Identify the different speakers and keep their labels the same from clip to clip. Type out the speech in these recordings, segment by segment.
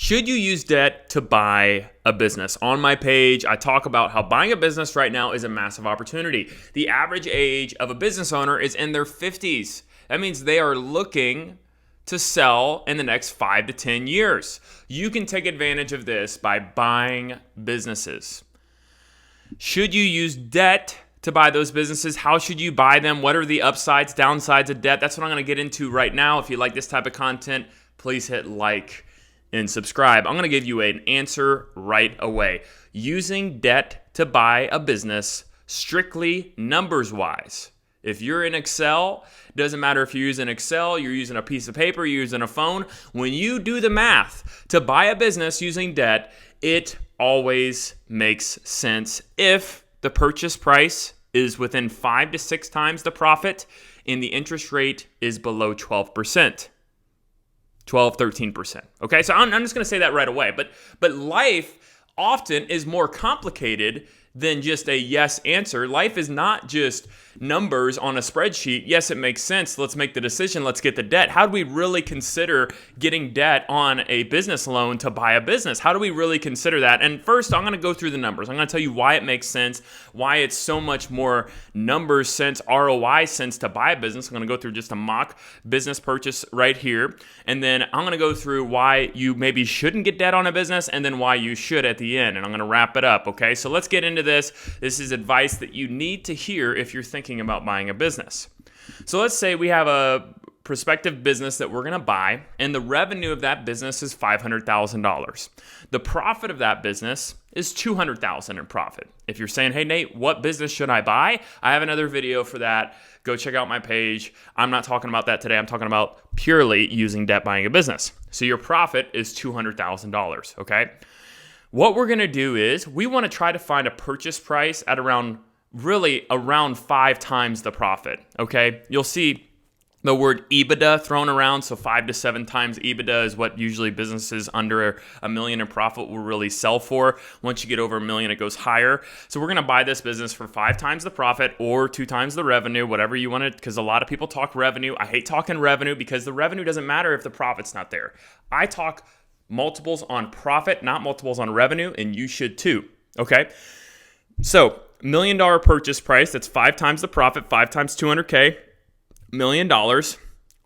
Speaker 1: Should you use debt to buy a business? On my page, I talk about how buying a business right now is a massive opportunity. The average age of a business owner is in their 50s. That means they are looking to sell in the next 5 to 10 years. You can take advantage of this by buying businesses. Should you use debt to buy those businesses? How should you buy them? What are the upsides, downsides of debt? That's what I'm going to get into right now. If you like this type of content, please hit like and subscribe. I'm going to give you an answer right away. Using debt to buy a business, strictly numbers-wise. If you're in Excel, doesn't matter if you're using Excel, you're using a piece of paper, you're using a phone. When you do the math to buy a business using debt, it always makes sense if the purchase price is within 5 to 6 times the profit and the interest rate is below 12%. 12, 13%. Okay, so I'm just going to say that right away. But life often is more complicated than just a yes answer. Life is not just numbers on a spreadsheet. Yes, it makes sense. Let's make the decision. Let's get the debt. How do we really consider getting debt on a business loan to buy a business? How do we really consider that? And first, I'm going to go through the numbers. I'm going to tell you why it makes sense, why it's so much more numbers sense, ROI sense to buy a business. I'm going to go through just a mock business purchase right here. And then I'm going to go through why you maybe shouldn't get debt on a business and then why you should at the end. And I'm going to wrap it up. Okay, so let's get into this. This is advice that you need to hear if you're thinking about buying a business. So let's say we have a prospective business that we're going to buy, and the revenue of that business is $500,000. The profit of that business is $200,000 in profit. If you're saying, hey, Nate, what business should I buy? I have another video for that. Go check out my page. I'm not talking about that today. I'm talking about purely using debt buying a business. So your profit is $200,000, okay? What we're going to do is we want to try to find a purchase price at around 5 times the profit, okay? You'll see the word EBITDA thrown around, so 5 to 7 times EBITDA is what usually businesses under $1 million in profit will really sell for. Once you get over $1 million, it goes higher. So we're going to buy this business for 5 times the profit or 2 times the revenue, whatever you want it, because a lot of people talk revenue. I hate talking revenue because the revenue doesn't matter if the profit's not there. I talk multiples on profit, not multiples on revenue, and you should too, okay? So $1 million purchase price, that's 5 times the profit, 5 times 200K, $1 million.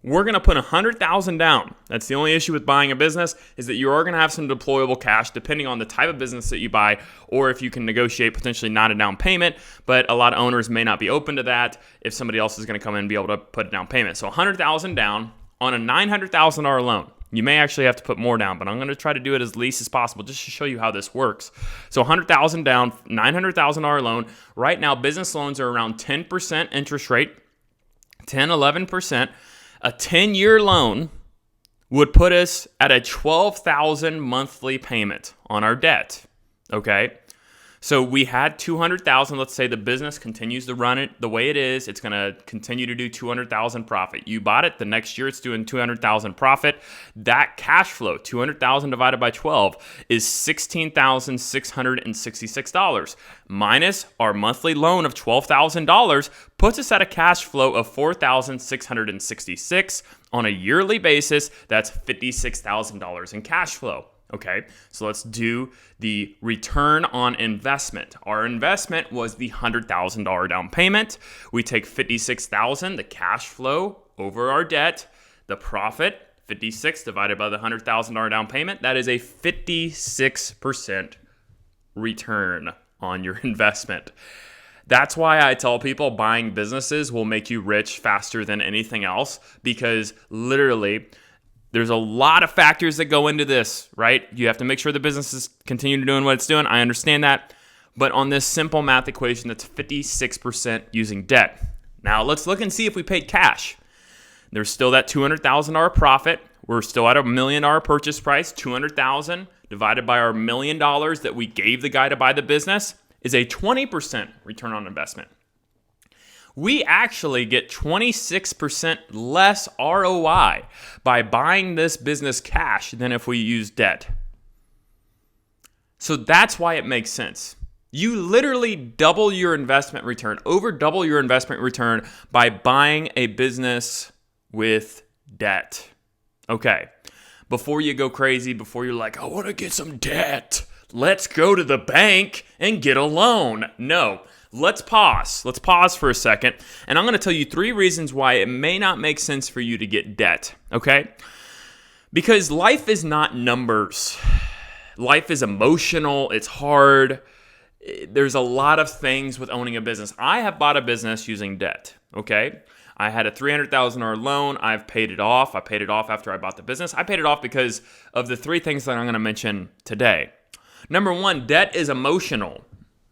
Speaker 1: We're going to put $100,000 down. That's the only issue with buying a business is that you are going to have some deployable cash depending on the type of business that you buy, or if you can negotiate potentially not a down payment, but a lot of owners may not be open to that if somebody else is going to come in and be able to put a down payment. So $100,000 down on a $900,000 loan. You may actually have to put more down, but I'm going to try to do it as least as possible just to show you how this works. So $100,000 down, $900,000 loan. Right now, business loans are around 10% interest rate, 10, 11%. A 10-year loan would put us at a $12,000 monthly payment on our debt, okay? So we had $200,000. Let's say the business continues to run it the way it is. It's going to continue to do $200,000 profit. You bought it. The next year it's doing $200,000 profit. That cash flow, $200,000 divided by 12, is $16,666. Minus our monthly loan of $12,000 puts us at a cash flow of $4,666. On a yearly basis, that's $56,000 in cash flow. Okay, so let's do the return on investment. Our investment was the $100,000 down payment. We take $56,000, the cash flow over our debt, the profit, 56 divided by the $100,000 down payment. That is a 56% return on your investment. That's why I tell people buying businesses will make you rich faster than anything else, because literally there's a lot of factors that go into this, right? You have to make sure the business is continuing doing what it's doing. I understand that. But on this simple math equation, that's 56% using debt. Now, let's look and see if we paid cash. There's still that $200,000 profit. We're still at a $1 million purchase price. $200,000 divided by our $1 million that we gave the guy to buy the business is a 20% return on investment. We actually get 26% less ROI by buying this business cash than if we use debt. So that's why it makes sense. You literally double your investment return, over double your investment return by buying a business with debt. Okay. before you go crazy, before you're like, I want to get some debt, let's go to the bank and get a loan. No, let's pause. Let's pause for a second. And I'm going to tell you 3 reasons why it may not make sense for you to get debt, okay? Because life is not numbers. Life is emotional. It's hard. There's a lot of things with owning a business. I have bought a business using debt, okay? I had a $300,000 loan. I've paid it off. I paid it off after I bought the business. I paid it off because of the 3 things that I'm going to mention today. Number 1, debt is emotional.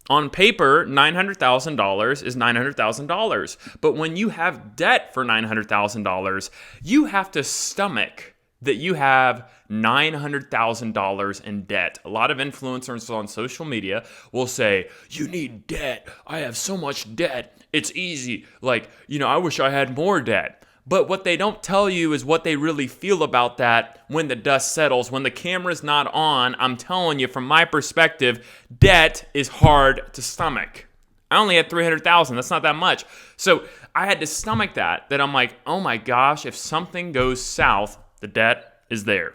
Speaker 1: On paper, $900,000 is $900,000. But when you have debt for $900,000, you have to stomach that you have $900,000 in debt. A lot of influencers on social media will say, you need debt. I have so much debt. It's easy. Like, I wish I had more debt. But what they don't tell you is what they really feel about that when the dust settles. When the camera's not on, I'm telling you, from my perspective, debt is hard to stomach. I only had $300,000. That's not that much. So I had to stomach that I'm like, oh my gosh, if something goes south, the debt is there.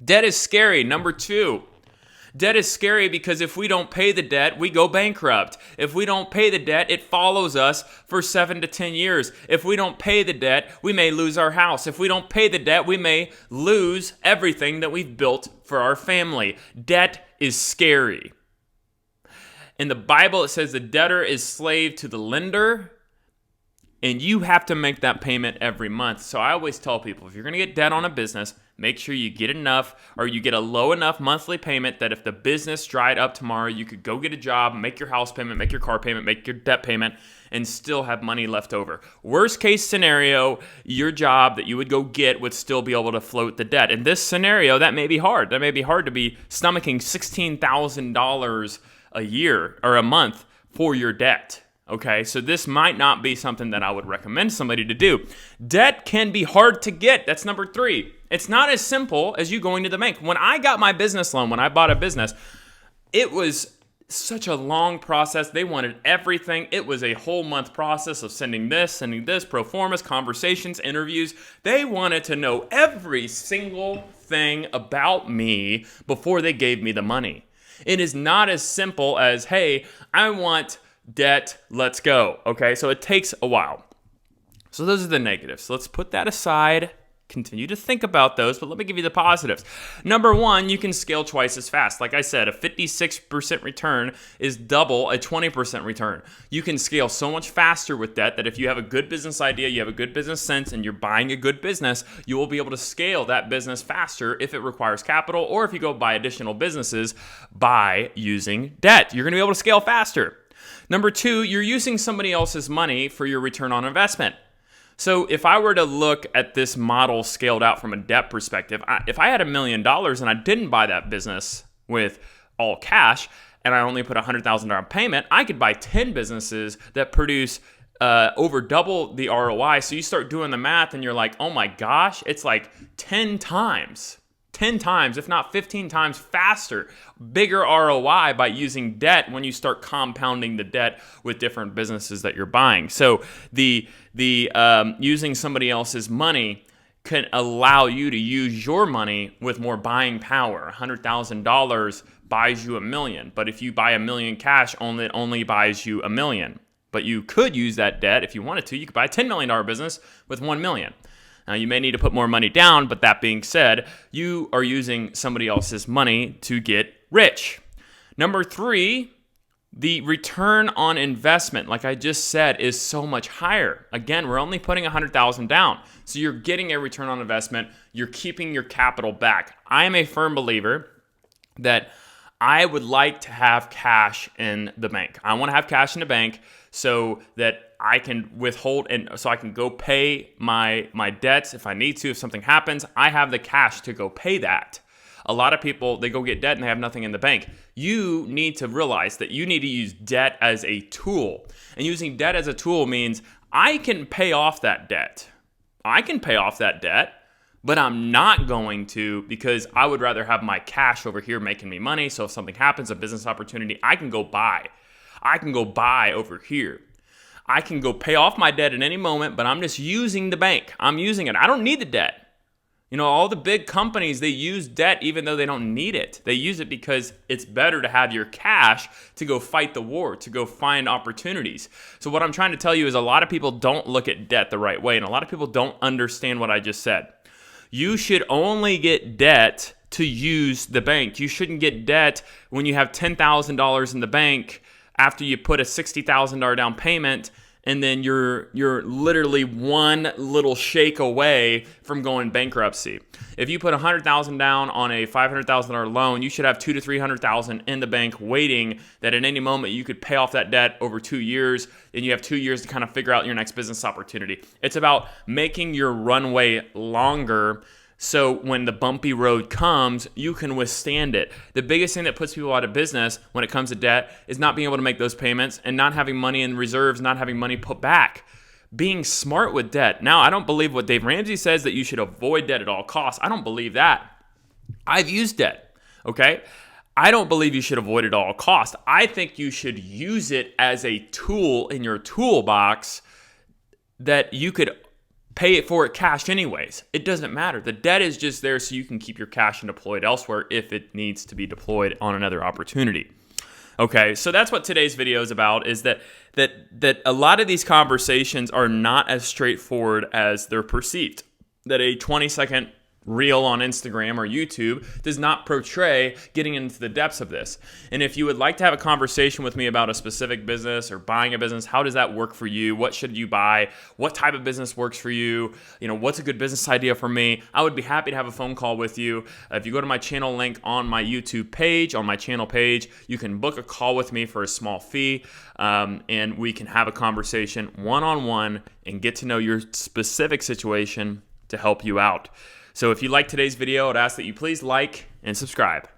Speaker 1: Debt is scary. Number 2, debt is scary because if we don't pay the debt, we go bankrupt. If we don't pay the debt, it follows us for 7 to 10 years. If we don't pay the debt, we may lose our house. If we don't pay the debt, we may lose everything that we've built for our family. Debt is scary. In the Bible, it says the debtor is slave to the lender, and you have to make that payment every month. So I always tell people, if you're going to get debt on a business, make sure you get enough, or you get a low enough monthly payment that if the business dried up tomorrow, you could go get a job, make your house payment, make your car payment, make your debt payment, and still have money left over. Worst case scenario, your job that you would go get would still be able to float the debt. In this scenario, that may be hard. That may be hard to be stomaching $16,000 a year or a month for your debt. Okay, so this might not be something that I would recommend somebody to do. Debt can be hard to get. That's number 3. It's not as simple as you going to the bank. When I got my business loan, when I bought a business, it was such a long process. They wanted everything. It was a whole month process of sending this, pro formas, conversations, interviews. They wanted to know every single thing about me before they gave me the money. It is not as simple as, hey, I want debt, let's go. Okay, so it takes a while. So those are the negatives. Let's put that aside, continue to think about those, but let me give you the positives. Number 1, you can scale twice as fast. Like I said, a 56% return is double a 20% return. You can scale so much faster with debt that if you have a good business idea, you have a good business sense, and you're buying a good business, you will be able to scale that business faster if it requires capital, or if you go buy additional businesses by using debt. You're going to be able to scale faster. Number 2, you're using somebody else's money for your return on investment. So if I were to look at this model scaled out from a debt perspective, if I had $1 million and I didn't buy that business with all cash and I only put a $100,000 payment, I could buy 10 businesses that produce over double the ROI. So you start doing the math and you're like, oh my gosh, it's like 10 times, if not 15 times faster, bigger ROI by using debt when you start compounding the debt with different businesses that you're buying. So the using somebody else's money can allow you to use your money with more buying power. $100,000 buys you $1 million, but if you buy $1 million cash, it only buys you $1 million. But you could use that debt if you wanted to. You could buy a $10 million business with $1 million. Now, you may need to put more money down, but that being said, you are using somebody else's money to get rich. Number 3, the return on investment, like I just said, is so much higher. Again, we're only putting $100,000 down. So you're getting a return on investment. You're keeping your capital back. I am a firm believer that I would like to have cash in the bank. I want to have cash in the bank so that I can withhold and so I can go pay my debts if I need to. If something happens, I have the cash to go pay that. A lot of people, they go get debt and they have nothing in the bank. You need to realize that you need to use debt as a tool. And using debt as a tool means I can pay off that debt. But I'm not going to, because I would rather have my cash over here making me money. So if something happens, a business opportunity, I can go buy over here. I can go pay off my debt at any moment, but I'm just using the bank. I'm using it. I don't need the debt. All the big companies, they use debt even though they don't need it. They use it because it's better to have your cash to go fight the war, to go find opportunities. So what I'm trying to tell you is a lot of people don't look at debt the right way, and a lot of people don't understand what I just said. You should only get debt to use the bank. You shouldn't get debt when you have $10,000 in the bank after you put a $60,000 down payment, and then you're literally one little shake away from going bankruptcy. If you put $100,000 down on a $500,000 loan, you should have $200,000 to $300,000 in the bank waiting that at any moment you could pay off that debt over 2 years, and you have 2 years to kind of figure out your next business opportunity. It's about making your runway longer so when the bumpy road comes, you can withstand it. The biggest thing that puts people out of business when it comes to debt is not being able to make those payments and not having money in reserves, not having money put back. Being smart with debt. Now, I don't believe what Dave Ramsey says that you should avoid debt at all costs. I don't believe that. I've used debt, okay? I don't believe you should avoid it at all costs. I think you should use it as a tool in your toolbox that you could pay it for it cash anyways. It doesn't matter. The debt is just there so you can keep your cash and deploy it elsewhere if it needs to be deployed on another opportunity. Okay, so that's what today's video is about, is that a lot of these conversations are not as straightforward as they're perceived. That a 20-second reel on Instagram or YouTube does not portray getting into the depths of this. And if you would like to have a conversation with me about a specific business or buying a business, how does that work for you? What should you buy? What type of business works for you? What's a good business idea for me? I would be happy to have a phone call with you. If you go to my channel link on my YouTube page, on my channel page, you can book a call with me for a small fee, and we can have a conversation one-on-one and get to know your specific situation to help you out. So if you like today's video, I'd ask that you please like and subscribe.